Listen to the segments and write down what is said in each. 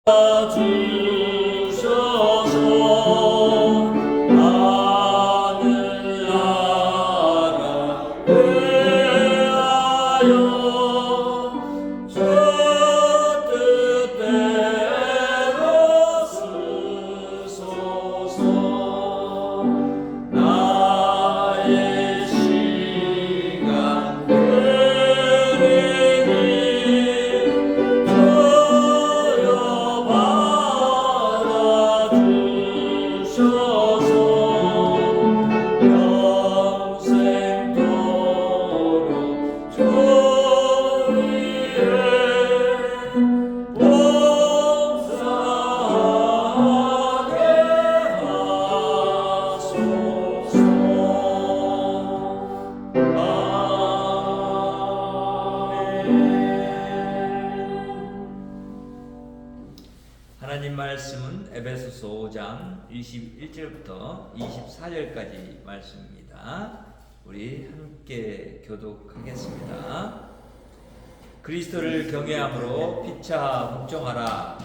주셔서 하늘나라 대하여 주 뜻대로 쓰소서. 나의 시간 흐르니 하나님 말씀은 에베소서 5장 21절부터 24절까지 말씀입니다. 우리 함께 교독하겠습니다. 그리스도를 경외함으로 피차 복종하라.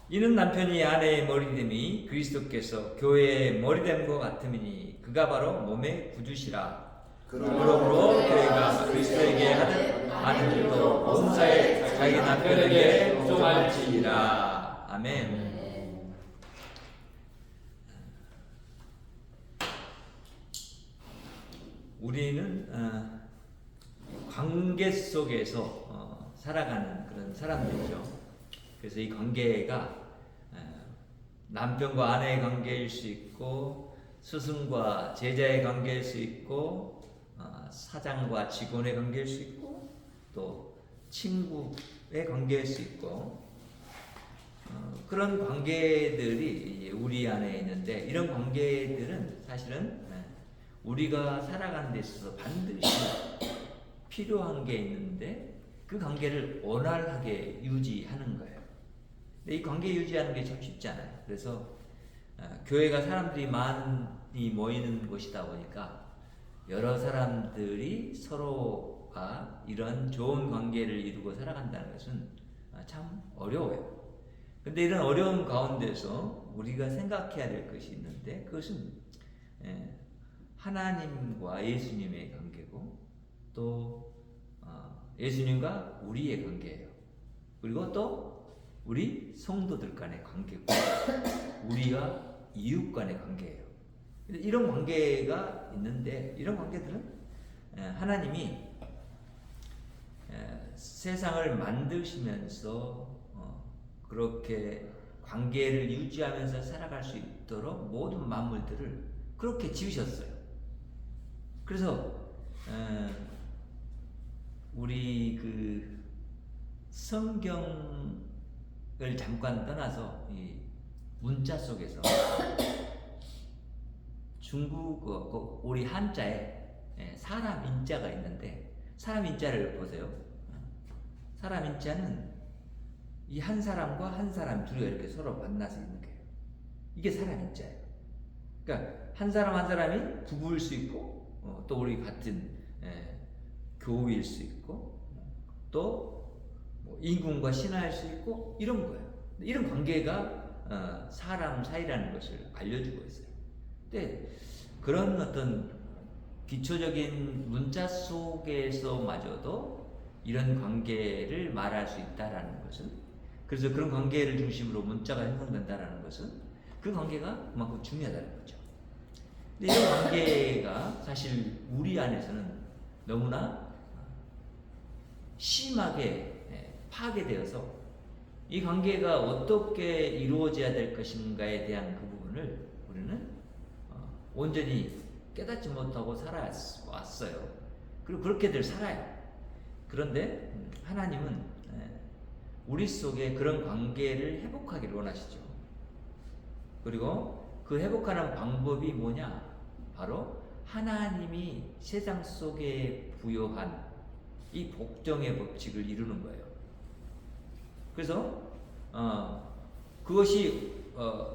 이는 남편이 아내의 머리됨이 그리스도께서 교회의 머리됨과 같음이니 그가 바로 몸의 구주시라. 그러므로 교회가 그리스도에게 하듯 아내들도 본사에 자기 남편에게 복종할지니라. 아멘. 우리는 관계 속에서 살아가는 그런 사람들이죠. 그래서 이 관계가 남편과 아내의 관계일 수 있고, 스승과 제자의 관계일 수 있고, 사장과 직원의 관계일 수 있고, 또 친구의 관계일 수 있고, 그런 관계들이 우리 안에 있는데, 이런 관계들은 사실은 우리가 살아가는 데 있어서 반드시 필요한 게 있는데 그 관계를 원활하게 유지하는 거예요. 근데 이 관계 유지하는 게 참 쉽지 않아요. 그래서 교회가 사람들이 많이 모이는 곳이다 보니까 여러 사람들이 서로가 이런 좋은 관계를 이루고 살아간다는 것은 참 어려워요. 근데 이런 어려운 가운데서 우리가 생각해야 될 것이 있는데, 그것은 하나님과 예수님의 관계고, 또 예수님과 우리의 관계예요. 그리고 또 우리 성도들 간의 관계고, 우리가 이웃 간의 관계예요. 이런 관계가 있는데, 이런 관계들은 하나님이 세상을 만드시면서 그렇게 관계를 유지하면서 살아갈 수 있도록 모든 만물들을 그렇게 지으셨어요. 그래서 우리 그 성경을 잠깐 떠나서 이 문자 속에서 중국어 우리 한자에 사람 인자가 있는데, 사람 인자를 보세요. 사람 인자는 이 한 사람과 한 사람 둘이 이렇게 서로 만나서 있는 거예요. 이게 사람 인자예요. 그러니까 한 사람 한 사람이 부부일 수 있고, 또 우리 같은 교우일 수 있고, 또 인군과 신하일 수 있고, 이런 거예요. 이런 관계가 사람 사이라는 것을 알려주고 있어요. 근데 그런 어떤 기초적인 문자 속에서마저도 이런 관계를 말할 수 있다라는 것은, 그래서 그런 관계를 중심으로 문자가 형성된다라는 것은 그 관계가 그만큼 중요하다는 거죠. 근데 이런 관계가 사실 우리 안에서는 너무나 심하게 파괴되어서 이 관계가 어떻게 이루어져야 될 것인가에 대한 그 부분을 우리는 온전히 깨닫지 못하고 살아왔어요. 그리고 그렇게들 살아요. 그런데 하나님은 우리 속에 그런 관계를 회복하기를 원하시죠. 그리고 그 회복하는 방법이 뭐냐? 바로 하나님이 세상 속에 부여한 이 복종의 법칙을 이루는 거예요. 그래서 그것이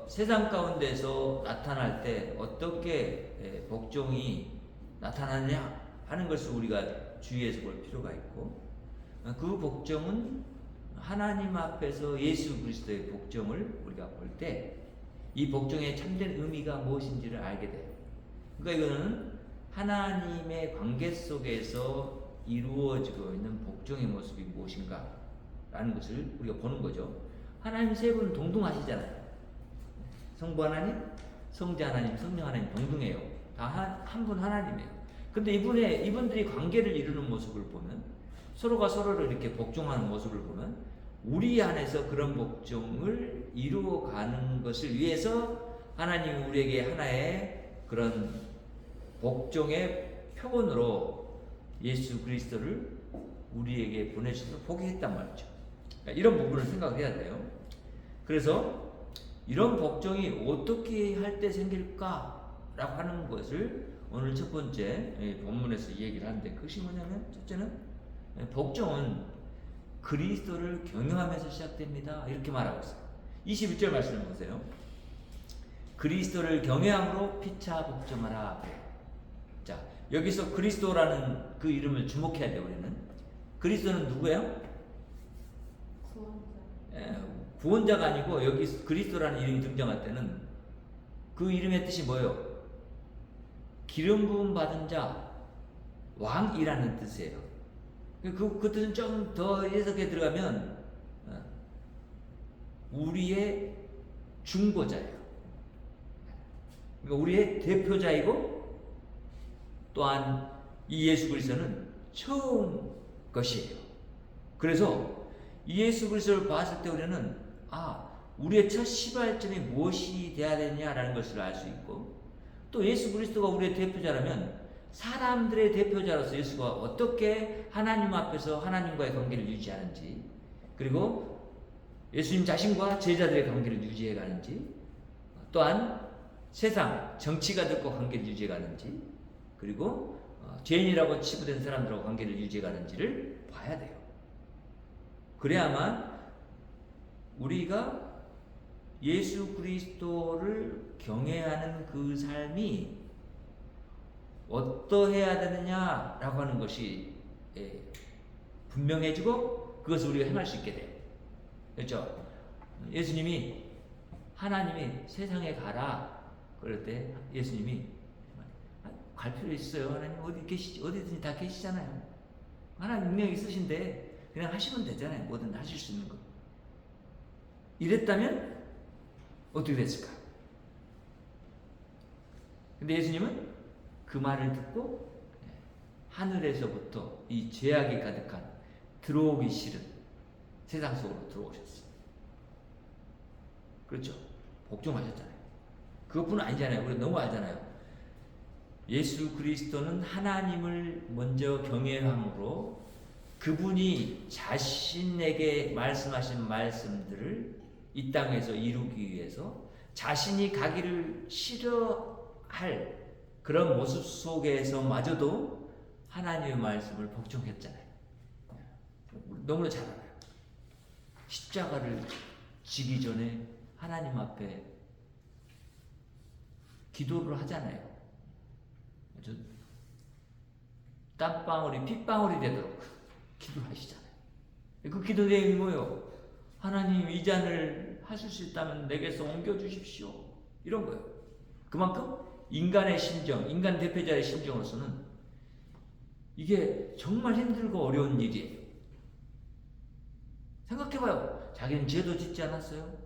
세상 가운데서 나타날 때 어떻게 복종이 나타나냐 하는 것을 우리가 주의해서 볼 필요가 있고, 그 복종은 하나님 앞에서 예수 그리스도의 복종을 우리가 볼 때 이 복종의 참된 의미가 무엇인지를 알게 돼요. 그러니까 이거는 하나님의 관계 속에서 이루어지고 있는 복종의 모습이 무엇인가 라는 것을 우리가 보는 거죠. 하나님 세 분 동등하시잖아요. 성부 하나님, 성자 하나님, 성령 하나님 동등해요. 다 한 분 하나님이에요. 근데 이분들이 관계를 이루는 모습을 보면, 서로가 서로를 이렇게 복종하는 모습을 보면, 우리 안에서 그런 복종을 이루어가는 것을 위해서 하나님이 우리에게 하나의 그런 복종의 표본으로 예수 그리스도를 우리에게 보내주셔서 포기했단 말이죠. 그러니까 이런 부분을 생각해야 돼요. 그래서 이런 복종이 어떻게 할 때 생길까라고 하는 것을 오늘 첫 번째 본문에서 얘기를 하는데, 그것이 뭐냐면, 첫째는 복종은 그리스도를 경영하면서 시작됩니다. 이렇게 말하고 있어요. 21절 말씀을 보세요. 그리스도를 경외함으로 피차 복종하라. 자, 여기서 그리스도라는 그 이름을 주목해야 돼요. 우리는 그리스도는 누구예요? 구원자가 아니고, 여기 그리스도라는 이름이 등장할 때는 그 이름의 뜻이 뭐예요? 기름 부음 받은 자, 왕이라는 뜻이에요. 그 뜻은 좀 더 해석에 들어가면 우리의 중보자예요. 그러니까 우리의 대표자이고, 또한 이 예수 그리스도는 처음 것이에요. 그래서 이 예수 그리스도를 봤을 때 우리는 우리의 첫 시발점이 무엇이 돼야 되냐라는 것을 알 수 있고, 또 예수 그리스도가 우리의 대표자라면 사람들의 대표자로서 예수가 어떻게 하나님 앞에서 하나님과의 관계를 유지하는지, 그리고 예수님 자신과 제자들의 관계를 유지해 가는지, 또한 세상 정치가들과 관계를 유지해 가는지, 그리고 죄인이라고 치부된 사람들과 관계를 유지해 가는지를 봐야 돼요. 그래야만 우리가 예수 그리스도를 경외하는 그 삶이 어떠해야 되느냐라고 하는 것이 분명해지고, 그것을 우리가 행할 수 있게 돼요. 그렇죠? 예수님이, 하나님이 세상에 가라 그럴 때 예수님이 갈 필요 있어요. 하나님 어디든지 다 계시잖아요. 하나님 능력이 있으신데 그냥 하시면 되잖아요. 뭐든 하실 수 있는 거. 이랬다면 어떻게 됐을까? 근데 예수님은 그 말을 듣고 하늘에서부터 이 죄악이 가득한, 들어오기 싫은 세상 속으로 들어오셨어요. 그렇죠? 복종하셨잖아요. 그것뿐 아니잖아요. 우리 너무 알잖아요. 예수 그리스도는 하나님을 먼저 경외함으로 그분이 자신에게 말씀하신 말씀들을 이 땅에서 이루기 위해서 자신이 가기를 싫어할 그런 모습 속에서마저도 하나님의 말씀을 복종했잖아요. 너무나 잘 알아요. 십자가를 지기 전에 하나님 앞에 기도를 하잖아요. 땀방울이 핏방울이 되도록 기도하시잖아요. 그 기도 내용이 뭐예요? 하나님, 이 잔을 하실 수 있다면 내게서 옮겨주십시오. 이런 거예요. 그만큼 인간의 심정, 인간 대표자의 심정으로서는 이게 정말 힘들고 어려운 일이에요. 생각해봐요. 자기는 죄도 짓지 않았어요.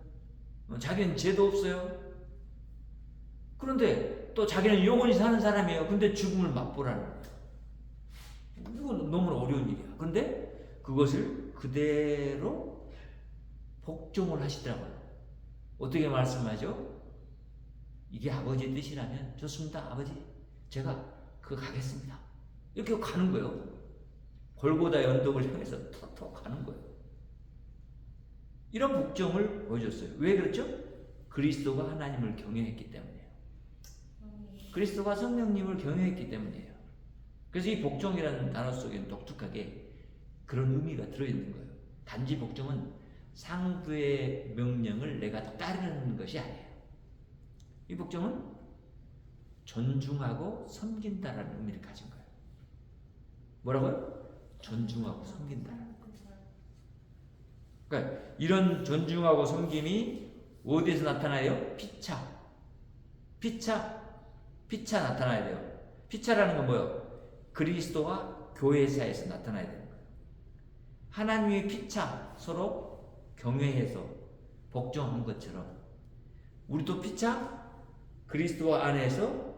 자기는 죄도 없어요. 그런데 또 자기는 영원히 사는 사람이에요. 근데 죽음을 맛보라는 거예요. 이건 너무나 어려운 일이야. 그런데 그것을 그대로 복종을 하시더라고요. 어떻게 말씀하죠? 이게 아버지의 뜻이라면 좋습니다. 아버지, 제가 그거 가겠습니다. 이렇게 가는 거예요. 골고다 언덕을 향해서 턱턱 가는 거예요. 이런 복종을 보여줬어요. 왜 그렇죠? 그리스도가 하나님을 경외했기 때문이에요. 그리스도가 성령님을 경외했기 때문이에요. 그래서 이 복종이라는 단어 속에는 독특하게 그런 의미가 들어있는 거예요. 단지 복종은 상부의 명령을 내가 따르는 것이 아니에요. 이 복종은 존중하고 섬긴다라는 의미를 가진 거예요. 뭐라고요? 존중하고 섬긴다라는 거. 그러니까 이런 존중하고 섬김이 어디에서 나타나요? 피차 나타나야 돼요. 피차라는 건 뭐예요? 그리스도와 교회 사이에서 나타나야 되는 거예요. 하나님의 피차, 서로 경외해서 복종한 것처럼 우리도 피차, 그리스도와 안에서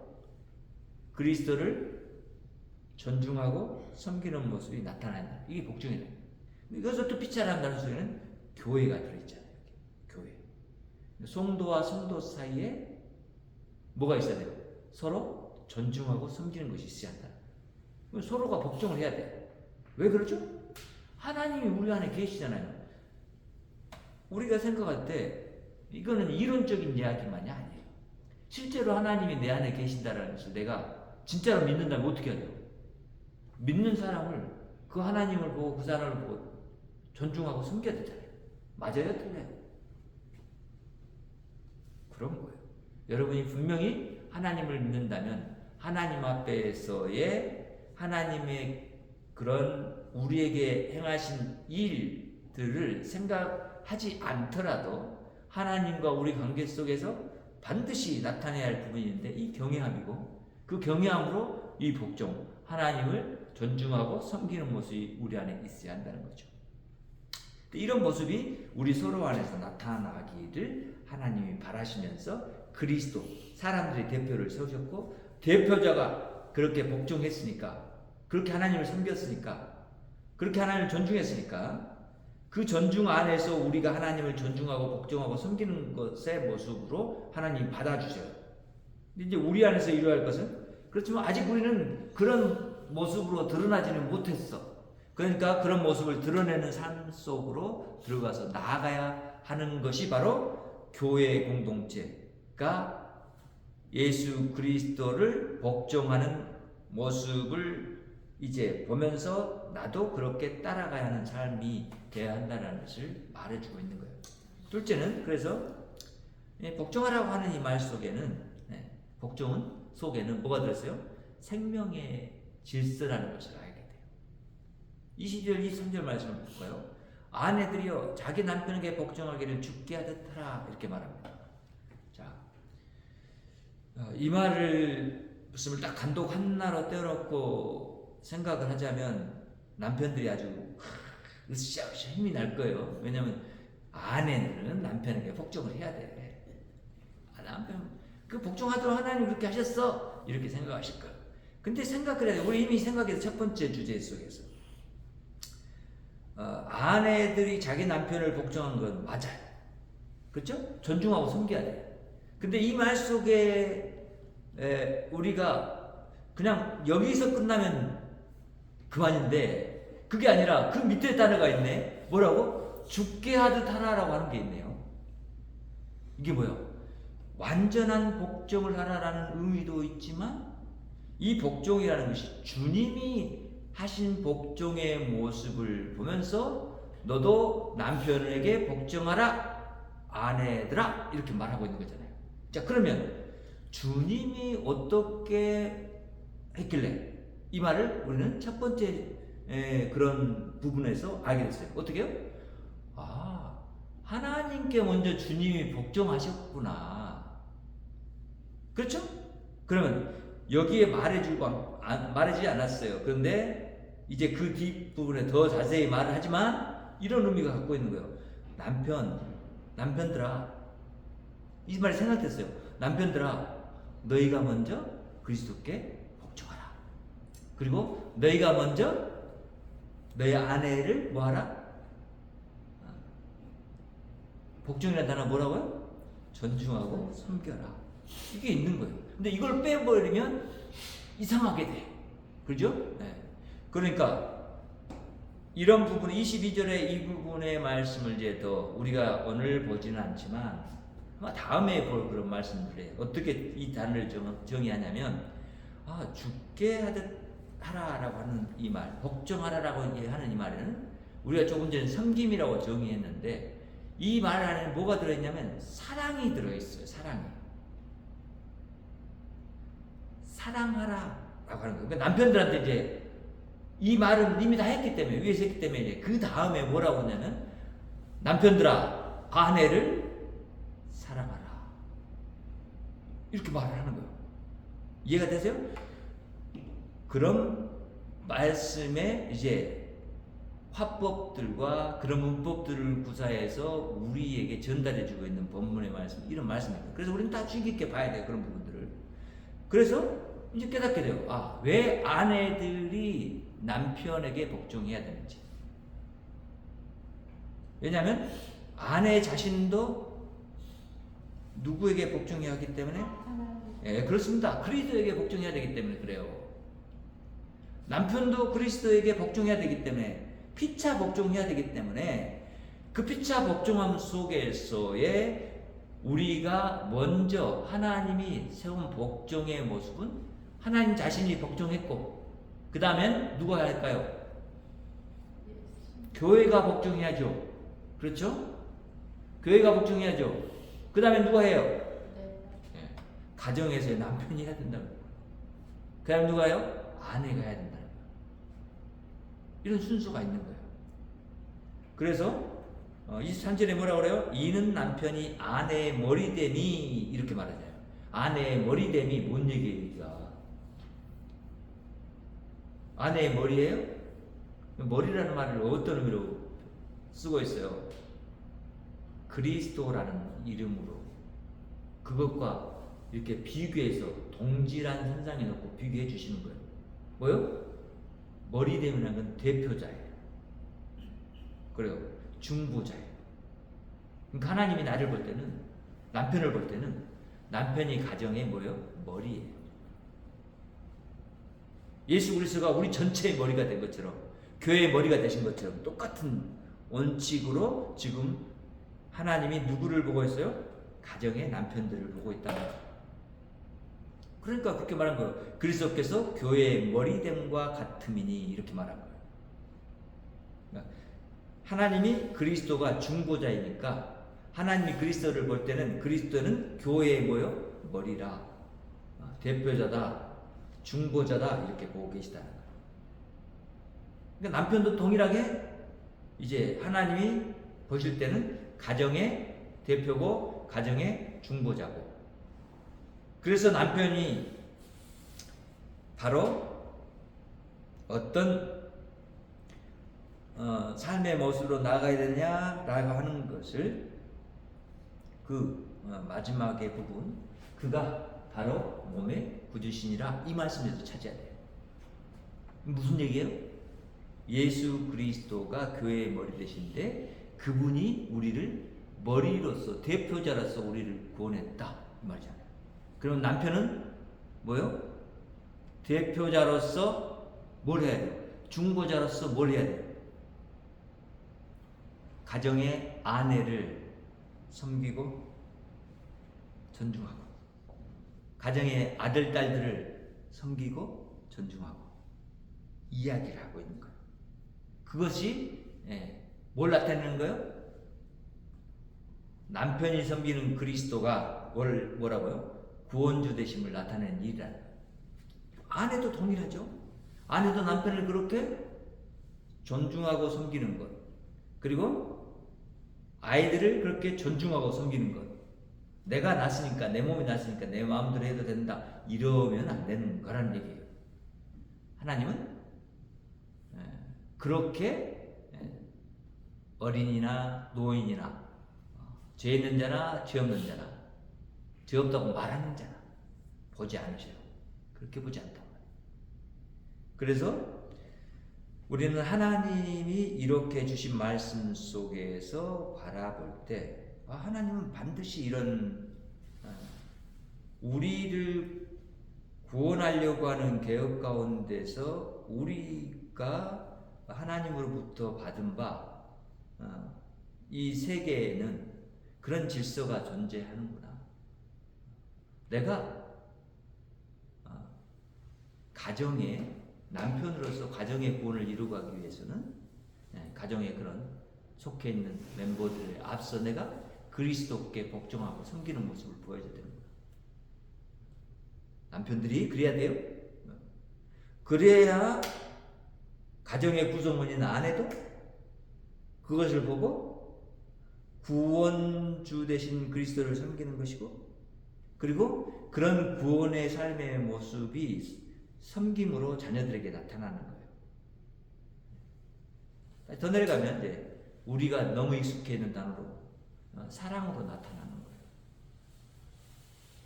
그리스도를 존중하고 섬기는 모습이 나타난다. 이게 복종이다. 이것을 또 피차라는 단어 속에는 교회가 들어있잖아요. 교회. 성도와 성도 사이에 뭐가 있어야 돼요? 서로 존중하고 섬기는 것이 있어야 한다. 서로가 복종을 해야 돼. 왜 그러죠? 하나님이 우리 안에 계시잖아요. 우리가 생각할 때 이거는 이론적인 이야기만이 아니에요. 실제로 하나님이 내 안에 계신다라는 것을 내가 진짜로 믿는다면 어떻게 해야 돼요? 믿는 사람을, 그 하나님을 보고 그 사람을 보고 존중하고 섬겨야 되잖아요. 맞아요? 틀려요? 그런 거예요. 여러분이 분명히 하나님을 믿는다면 하나님 앞에서의 하나님의 그런 우리에게 행하신 일들을 생각하지 않더라도 하나님과 우리 관계 속에서 반드시 나타내야 할 부분인데 이 경외함이고, 그 경외함으로 이 복종, 하나님을 존중하고 섬기는 모습이 우리 안에 있어야 한다는 거죠. 이런 모습이 우리 서로 안에서 나타나기를 하나님이 바라시면서 그리스도, 사람들의 대표를 세우셨고, 대표자가 그렇게 복종했으니까, 그렇게 하나님을 섬겼으니까, 그렇게 하나님을 존중했으니까 그 존중 안에서 우리가 하나님을 존중하고 복종하고 섬기는 것의 모습으로 하나님 받아주세요. 이제 우리 안에서 이루어야 할 것은, 그렇지만 아직 우리는 그런 모습으로 드러나지는 못했어. 그러니까 그런 모습을 드러내는 삶 속으로 들어가서 나아가야 하는 것이 바로 교회의 공동체가 예수 그리스도를 복종하는 모습을 이제 보면서 나도 그렇게 따라가야 하는 삶이 되어야 한다는 것을 말해주고 있는 거예요. 둘째는, 그래서 복종하라고 하는 이 말 속에는, 복종은 속에는 뭐가 들었어요? 생명의 질서라는 것을 알게 돼요. 22절, 23절 말씀을 볼까요? 아내들이여 자기 남편에게 복종하기를 죽게 하듯 하라, 이렇게 말합니다. 자, 이 말씀을 딱 단독 하나로 떼어놓고 생각을 하자면 남편들이 아주 으쌰으쌰 힘이 날 거예요. 왜냐하면 아내는 남편에게 복종을 해야 돼. 남편 그 복종하도록 하나님 그렇게 하셨어, 이렇게 생각하실 거예요. 근데 생각을 해야 돼. 우리 이미 생각해서 첫 번째 주제 속에서 아내들이 자기 남편을 복종한 건 맞아요. 그렇죠? 존중하고 섬겨야 돼. 근데 이 말 속에 우리가 그냥 여기서 끝나면 그만인데, 그게 아니라 그 밑에 단어가 있네. 뭐라고? 죽게 하듯 하라라고 하는 게 있네요. 이게 뭐야? 완전한 복종을 하라라는 의미도 있지만, 이 복종이라는 것이 주님이 하신 복종의 모습을 보면서 너도 남편에게 복종하라 아내들아, 이렇게 말하고 있는 거잖아요. 자, 그러면 주님이 어떻게 했길래 이 말을 우리는 첫 번째 그런 부분에서 알게 됐어요. 어떻게 해요? 아, 하나님께 먼저 주님이 복종하셨구나. 그렇죠? 그러면 여기에 말해주지 않았어요. 그런데 이제 그 뒷부분에 더 자세히 말을 하지만 이런 의미가 갖고 있는 거예요. 남편들아, 이 말이 생각됐어요. 남편들아, 너희가 먼저 그리스도께 복종하라. 그리고 너희가 먼저 너희 아내를 뭐하라? 복종이라는 단어 뭐라고요? 존중하고 섬겨라. 이게 있는 거예요. 근데 이걸 빼버리면 이상하게 돼. 그죠? 네. 그러니까 이런 부분, 22절의 이 부분의 말씀을 이제 더 우리가 오늘 보지는 않지만 아마 다음에 볼 그런 말씀들에 어떻게 이 단어를 정의하냐면, 죽게 하듯 하라라고 하는 이 말, 복종하라라고 하는 이 말에는 우리가 조금 전에 섬김이라고 정의했는데, 이 말 안에 뭐가 들어있냐면 사랑이 들어있어요. 사랑하라라고 하는 거예요. 그러니까 남편들한테 이제 이 말은 이미 다 했기 때문에, 위에서 했기 때문에 이제 그 다음에 뭐라고 하냐면 남편들아 아내를 사랑하라. 이렇게 말을 하는 거예요. 이해가 되세요? 그런 말씀에 이제 화법들과 그런 문법들을 구사해서 우리에게 전달해주고 있는 본문의 말씀, 이런 말씀입니다. 그래서 우리는 다 주의 깊게 봐야 돼요, 그런 부분들을. 그래서 이제 깨닫게 돼요. 아, 왜 아내들이 남편에게 복종해야 되는지. 왜냐하면 아내 자신도 누구에게 복종해야 하기 때문에? 예, 그렇습니다. 그리스도에게 복종해야 되기 때문에 그래요. 남편도 그리스도에게 복종해야 되기 때문에, 피차 복종해야 되기 때문에, 그 피차 복종함 속에서의 우리가 먼저 하나님이 세운 복종의 모습은 하나님 자신이 복종했고, 그 다음엔 누가 할까요? 교회가 복종해야죠. 그렇죠? 교회가 복종해야죠. 그 다음에 누가 해요? 네. 가정에서의 남편이 해야 된다고. 그 다음에 누가 해요? 아내가 해야 된다는 거예요. 이런 순서가 있는 거예요. 그래서 23절에 뭐라 그래요? 이는 남편이 아내의 머리됨이, 이렇게 말하잖아요. 아내의 머리됨이 뭔 얘기입니까? 아내의 머리예요? 머리라는 말을 어떤 의미로 쓰고 있어요? 그리스도라는 이름으로 그것과 이렇게 비교해서 동질한 현상에 놓고 비교해 주시는 거예요. 뭐요? 머리됨이라는 건 대표자예요. 그래요. 중보자예요. 그러니까 하나님이 나를 볼 때는, 남편을 볼 때는 남편이 가정의 뭐예요? 머리예요. 예수 그리스도가 우리 전체의 머리가 된 것처럼, 교회의 머리가 되신 것처럼 똑같은 원칙으로 지금 하나님이 누구를 보고 있어요? 가정의 남편들을 보고 있다는 거예요. 그러니까 그렇게 말한 거예요. 그리스도께서 교회의 머리됨과 같음이니, 이렇게 말한 거예요. 그러니까 하나님이 그리스도가 중보자이니까 하나님이 그리스도를 볼 때는 그리스도는 교회의 뭐요? 머리라, 대표자다, 중보자다, 이렇게 보고 계시다는 거예요. 그러니까 남편도 동일하게 이제 하나님이 보실 때는 가정의 대표고 가정의 중보자고, 그래서 남편이 바로 어떤 삶의 모습으로 나아가야 되냐라고 하는 것을 그 마지막의 부분, 그가 바로 몸의 구주시니라, 이 말씀에서 찾아야 돼요. 무슨 얘기예요? 예수 그리스도가 교회의 머리 되신데 그분이 우리를 머리로서, 대표자로서 우리를 구원했다, 이 말이잖아요. 그럼 남편은 뭐요? 대표자로서 뭘 해야 돼요? 중보자로서 뭘 해야 돼요? 가정의 아내를 섬기고 존중하고, 가정의 아들, 딸들을 섬기고 존중하고 이야기를 하고 있는 거예요. 그것이 뭘 나타내는 거예요? 남편이 섬기는 그리스도가 뭐라고요? 구원주 되심을 나타내는 일이라는 거예요. 아내도 동일하죠. 아내도 남편을 그렇게 존중하고 섬기는 것, 그리고 아이들을 그렇게 존중하고 섬기는 것. 내가 낳았으니까, 내 몸이 낳았으니까 내 마음대로 해도 된다, 이러면 안 되는 거라는 얘기예요. 하나님은 그렇게 어린이나 노인이나 죄 있는 자나 죄 없는 자나, 죄 없다고 말하는 자나 보지 않으셔요. 그렇게 보지 않단 말이에요. 그래서 우리는 하나님이 이렇게 주신 말씀 속에서 바라볼 때, 하나님은 반드시 이런 우리를 구원하려고 하는 개혁 가운데서 우리가 하나님으로부터 받은 바 이 세계에는 그런 질서가 존재하는구나. 내가 가정의 남편으로서 가정의 구원을 이루어가기 위해서는 가정의 그런 속해 있는 멤버들에 앞서 내가 그리스도께 복종하고 섬기는 모습을 보여줘야 되는 거야. 남편들이 그래야 돼요. 그래야 가정의 구성원인 아내도 그것을 보고 구원주 되신 그리스도를 섬기는 것이고, 그리고 그런 구원의 삶의 모습이 섬김으로 자녀들에게 나타나는 거예요. 더 내려가면 이제 우리가 너무 익숙해 있는 단어로 사랑으로 나타나는 거예요.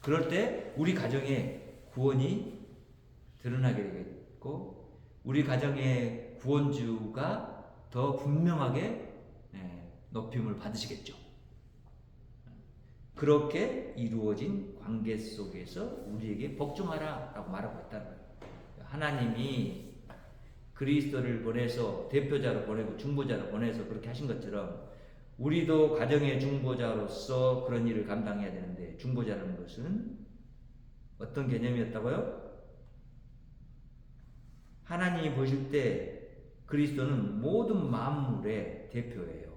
그럴 때 우리 가정에 구원이 드러나게 되겠고, 우리 가정의 구원주가 더 분명하게 높임을 받으시겠죠. 그렇게 이루어진 관계 속에서 우리에게 복종하라 라고 말하고 있다는 거예요. 하나님이 그리스도를 보내서 대표자로 보내고 중보자로 보내서 그렇게 하신 것처럼 우리도 가정의 중보자로서 그런 일을 감당해야 되는데, 중보자라는 것은 어떤 개념이었다고요? 하나님이 보실 때 그리스도는 모든 만물의 대표예요.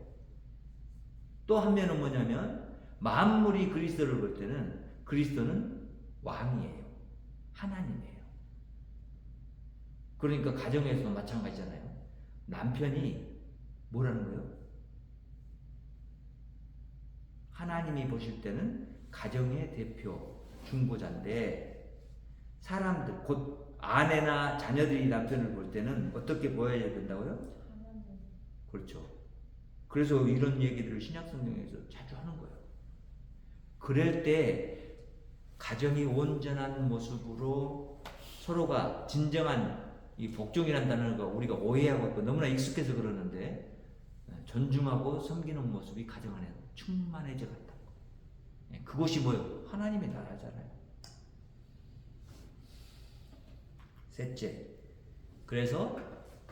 또 한 면은 뭐냐면 만물이 그리스도를 볼 때는 그리스도는 왕이에요. 하나님이에요. 그러니까 가정에서도 마찬가지잖아요. 남편이 뭐라는 거예요? 하나님이 보실 때는 가정의 대표, 중보자인데, 사람들, 곧 아내나 자녀들이 남편을 볼 때는 어떻게 보여야 된다고요? 그렇죠. 그래서 이런 얘기들을 신약성경에서 자주 하는 거예요. 그럴 때 가정이 온전한 모습으로 서로가 진정한 이 복종이라는 단어가 우리가 오해하고 있고 너무나 익숙해서 그러는데, 존중하고 섬기는 모습이 가정 안에 충만해져 갔다. 그것이 뭐예요? 하나님의 나라잖아요. 셋째, 그래서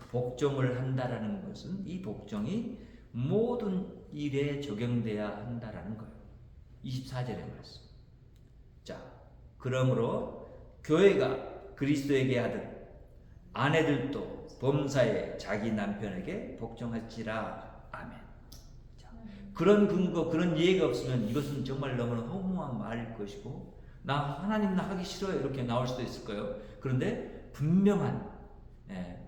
복종을 한다라는 것은 이 복종이 모든 일에 적용돼야 한다라는 거예요. 24절의 말씀. 자, 그러므로 교회가 그리스도에게 하듯 아내들도 범사에 자기 남편에게 복종할지라. 아멘. 자, 그런 근거, 그런 이해가 없으면 이것은 정말 너무나 허무한 말일 것이고, 나 하나님 나 하기 싫어요 이렇게 나올 수도 있을 거예요. 그런데 분명한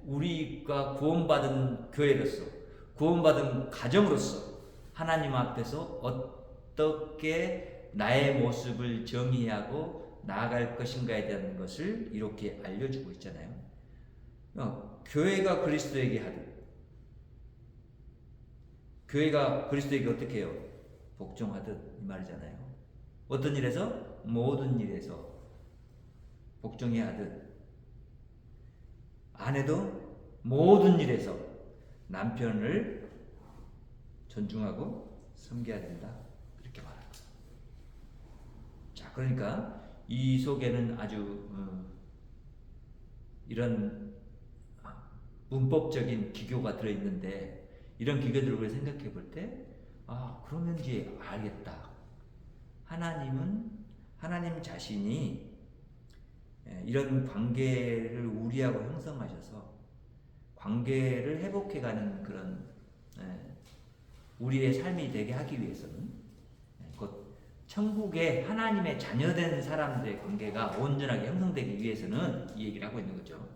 우리가 구원받은 교회로서, 구원받은 가정으로서 하나님 앞에서 어떻게 나의 모습을 정의하고 나아갈 것인가에 대한 것을 이렇게 알려주고 있잖아요. 교회가 그리스도에게 하듯, 교회가 그리스도에게 어떻게 해요? 복종하듯, 이 말이잖아요. 어떤 일에서? 모든 일에서 복종해야 하듯, 아내도 모든 일에서 남편을 존중하고 섬겨야 된다, 이렇게 말합니다. 자, 그러니까 이 속에는 아주 이런 문법적인 기교가 들어있는데, 이런 기교들을 우리가 생각해 볼 때, 그러면 이제 알겠다. 하나님 자신이 이런 관계를 우리하고 형성하셔서 관계를 회복해가는 그런 우리의 삶이 되게 하기 위해서는, 곧 천국의 하나님의 자녀된 사람들의 관계가 온전하게 형성되기 위해서는 이 얘기를 하고 있는 거죠.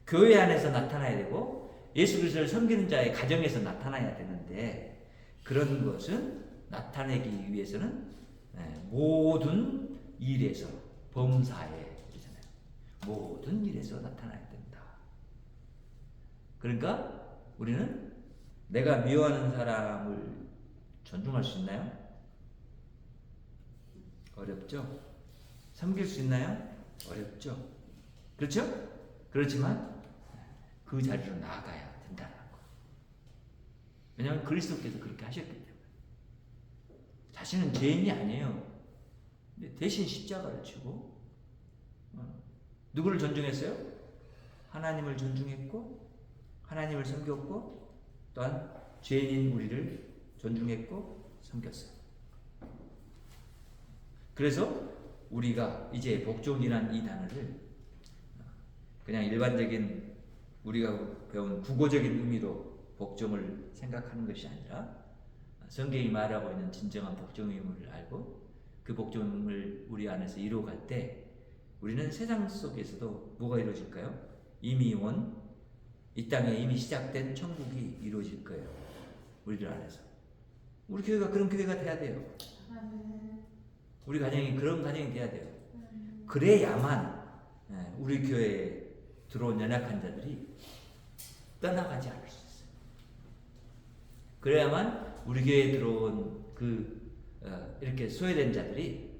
교회 안에서 나타나야 되고 예수 그리스도를 섬기는 자의 가정에서 나타나야 되는데, 그런 것은 나타내기 위해서는 모든 일에서, 범사에, 그러잖아요. 모든 일에서 나타나야 된다. 그러니까 우리는 내가 미워하는 사람을 존중할 수 있나요? 어렵죠? 섬길 수 있나요? 어렵죠? 그렇죠? 그렇지만 그 자리로 나아가야 된다는 거. 왜냐하면 그리스도께서 그렇게 하셨기 때문에. 자신은 죄인이 아니에요. 대신 십자가를 지고 누구를 존중했어요? 하나님을 존중했고, 하나님을 섬겼고, 또한 죄인인 우리를 존중했고 섬겼어요. 그래서 우리가 이제 복종이란 이 단어를 그냥 일반적인 우리가 배운 국어적인 의미로 복종을 생각하는 것이 아니라, 성경이 말하고 있는 진정한 복종의 의미를 알고 그 복종을 우리 안에서 이루어갈 때 우리는 세상 속에서도 뭐가 이루어질까요? 이미 이 땅에 이미 시작된 천국이 이루어질 거예요. 우리들 안에서. 우리 교회가 그런 교회가 돼야 돼요. 우리 가정이 그런 가정이 돼야 돼요. 그래야만 우리 교회에 들어온 연약한 자들이 떠나가지 않을 수 있어요. 그래야만 우리 교회에 들어온 이렇게 소외된 자들이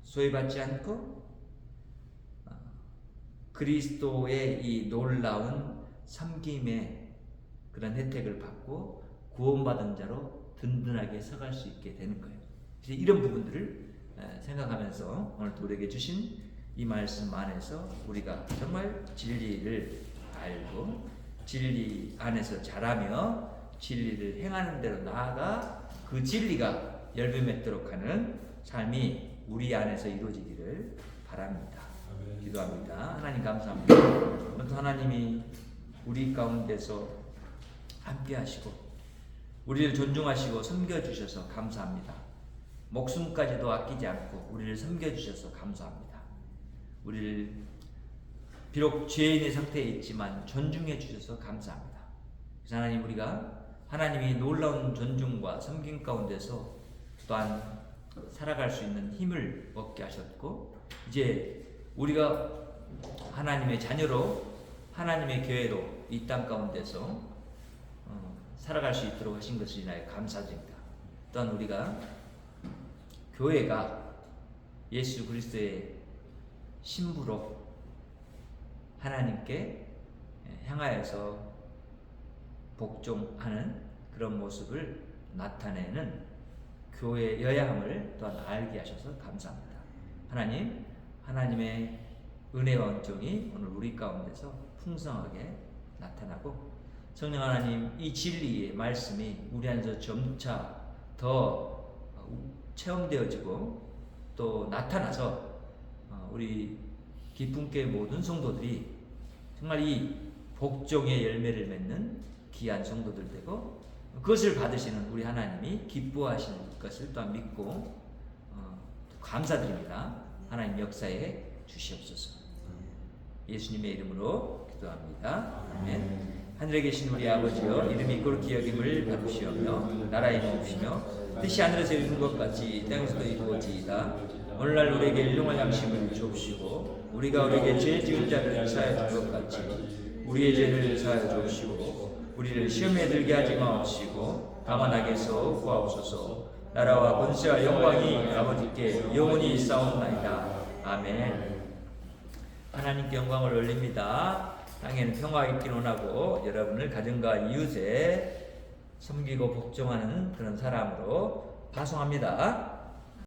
소외받지 않고 그리스도의 이 놀라운 섬김의 그런 혜택을 받고 구원받은 자로 든든하게 서갈 수 있게 되는 거예요. 그래서 이런 부분들을 생각하면서 오늘 우리에게 주신 이 말씀 안에서 우리가 정말 진리를 알고 진리 안에서 자라며 진리를 행하는 대로 나아가 그 진리가 열매 맺도록 하는 삶이 우리 안에서 이루어지기를 바랍니다. 기도합니다. 하나님 감사합니다. 오늘도 하나님이 우리 가운데서 함께 하시고 우리를 존중하시고 섬겨주셔서 감사합니다. 목숨까지도 아끼지 않고 우리를 섬겨주셔서 감사합니다. 우리를 비록 죄인의 상태에 있지만 존중해 주셔서 감사합니다. 그래서 하나님, 우리가 하나님이 놀라운 존중과 섬김 가운데서 또한 살아갈 수 있는 힘을 얻게 하셨고, 이제 우리가 하나님의 자녀로 하나님의 교회로 이 땅 가운데서 살아갈 수 있도록 하신 것을 인하여 감사드립니다. 또한 우리가 교회가 예수 그리스도의 신부로 하나님께 향하여서 복종하는 그런 모습을 나타내는 교회여야 함을 또한 알게 하셔서 감사합니다. 하나님, 하나님의 은혜와 은총이 오늘 우리 가운데서 풍성하게 나타나고, 성령 하나님, 이 진리의 말씀이 우리 안에서 점차 더 체험되어지고 또 나타나서 우리 기쁨교회 모든 성도들이 정말 이 복종의 열매를 맺는 귀한 성도들 되고, 그것을 받으시는 우리 하나님이 기뻐하실 것을 또한 믿고 감사드립니다. 하나님 역사에 주시옵소서. 예수님의 이름으로 기도합니다. 아멘. 하늘에 계신 우리 아버지여, 이름이 거룩히 여김을 받으시오며 나라의 이루시며 뜻이 하늘에서 이룬 것 같이 땅에서도 이루어지이다. 오늘날 우리에게 일용할 양식을 주옵시고, 우리가 우리에게 죄 지은 자를 사하여 줄 것 같이 우리의 죄를 사하여 주옵시고, 우리를 시험에 들게 하지 마옵시고 다만 악에서 구하옵소서. 나라와 권세와 영광이 아버지께 영원히 있사옵나이다. 아멘. 하나님께 영광을 올립니다. 땅에는 평화가 있길 원하고 여러분을 가정과 이웃에 섬기고 복종하는 그런 사람으로 파송합니다.